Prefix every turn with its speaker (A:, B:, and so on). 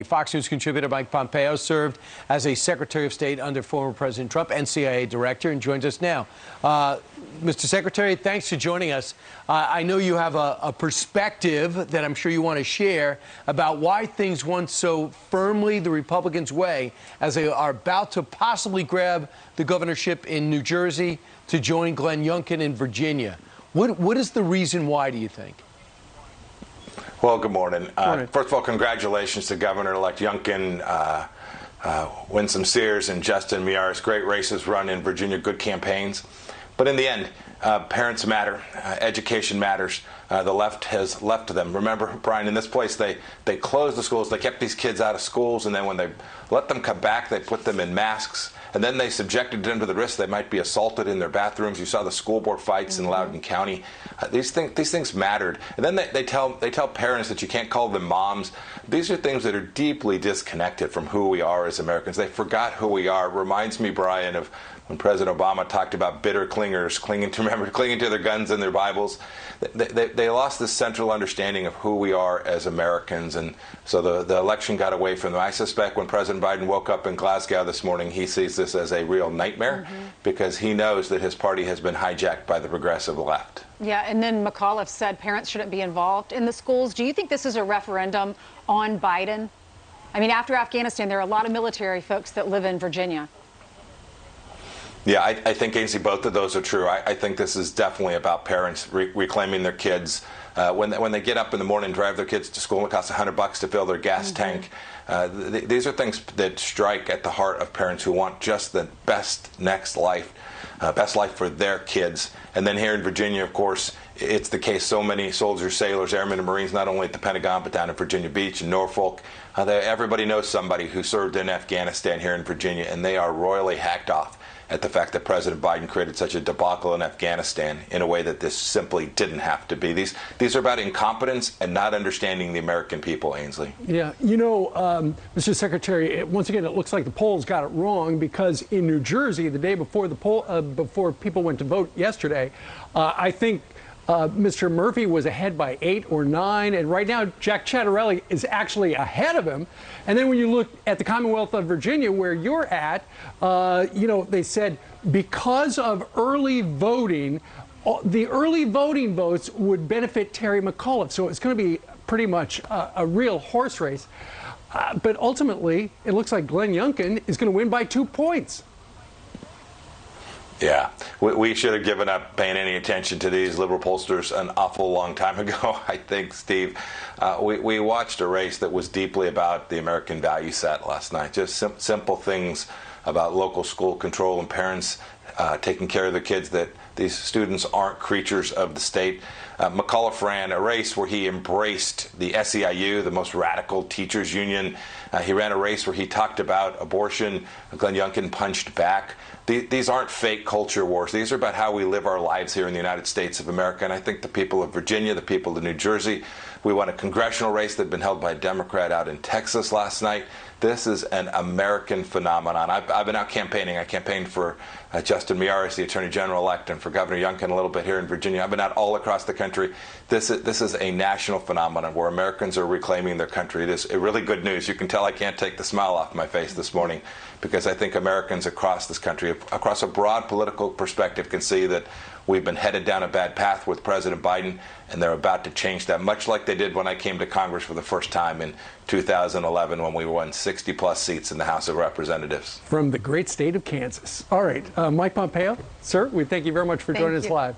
A: Fox News contributor Mike Pompeo served as a Secretary of State under former President Trump and CIA director and joins us now. Mr. Secretary, thanks for joining us. I know you have a perspective that I'm sure you want to share about why things went so firmly the Republicans' way as they are about to possibly grab the governorship in New Jersey to join Glenn Youngkin in Virginia. What is the reason why, do you think?
B: Well, good morning. First of all, congratulations to Governor-elect Youngkin, Winsome Sears, and Justin Miyares. Great races run in Virginia, good campaigns. But in the end, parents matter, education matters. The left has left them. Remember, Brian, in this place, they closed the schools. They kept these kids out of schools, and then when they let them come back, they put them in masks. And then they subjected them to the risk they might be assaulted in their bathrooms. You saw the school board fights in Loudoun County. These things mattered. And then they tell parents that you can't call them moms. These are things that are deeply disconnected from who we are as Americans. They forgot who we are. It reminds me, Brian, of when President Obama talked about bitter clingers, clinging to their guns and their Bibles. They lost this central understanding of who we are as Americans, and so the election got away from them. I suspect when President Biden woke up in Glasgow this morning, he sees this as a real nightmare because he knows that his party has been hijacked by the progressive left.
C: Yeah, and then McAuliffe said parents shouldn't be involved in the schools. Do you think this is a referendum on Biden? I mean, after Afghanistan, there are a lot of military folks that live in Virginia.
B: Yeah, I think, Ainsley, both of those are true. I think this is definitely about parents reclaiming their kids. When they get up in the morning and drive their kids to school, it costs $100 to fill their gas tank. These are things that strike at the heart of parents who want just the best life for their kids. And then here in Virginia, of course, it's the case. So many soldiers, sailors, airmen, and Marines, not only at the Pentagon, but down in Virginia Beach and Norfolk. Everybody knows somebody who served in Afghanistan here in Virginia, and they are royally hacked off at the fact that President Biden created such a debacle in Afghanistan in a way that this simply didn't have to be. These are about incompetence and not understanding the American people, Ainsley.
D: Yeah, you know, Mr. Secretary, once again, it looks like the polls got it wrong because in New Jersey, the day before before people went to vote yesterday, I think Mr. Murphy was ahead by 8 or 9, and right now Jack Ciattarelli is actually ahead of him. And then when you look at the Commonwealth of Virginia, where you're at, you know, they said because of early voting, the early voting votes would benefit Terry McAuliffe. So it's going to be pretty much a real horse race. But ultimately, it looks like Glenn Youngkin is going to win by 2 points.
B: Yeah, we should have given up paying any attention to these liberal pollsters an awful long time ago, I think, Steve. We watched a race that was deeply about the American value set last night. Just simple things about local school control and parents taking care of their kids, that these students aren't creatures of the state. McAuliffe ran a race where he embraced the SEIU, the most radical teachers union. He ran a race where he talked about abortion. Glenn Youngkin punched back. These aren't fake culture wars. These are about how we live our lives here in the United States of America. And I think the people of Virginia, the people of New Jersey, we won a congressional race that had been held by a Democrat out in Texas last night. This is an American phenomenon. I've been out campaigning. I campaigned for Justin Miyares, the Attorney General-elect, and for Governor Youngkin a little bit here in Virginia. I've been out all across the country. This is a national phenomenon where Americans are reclaiming their country. It is really good news. You can tell I can't take the smile off my face this morning because I think Americans across this country, across a broad political perspective, can see that we've been headed down a bad path with President Biden, and they're about to change that, much like they did when I came to Congress for the first time in 2011 when we won 60-plus seats in the House of Representatives.
D: From the great state of Kansas. All right, Mike Pompeo, sir, we thank you very much for joining us live.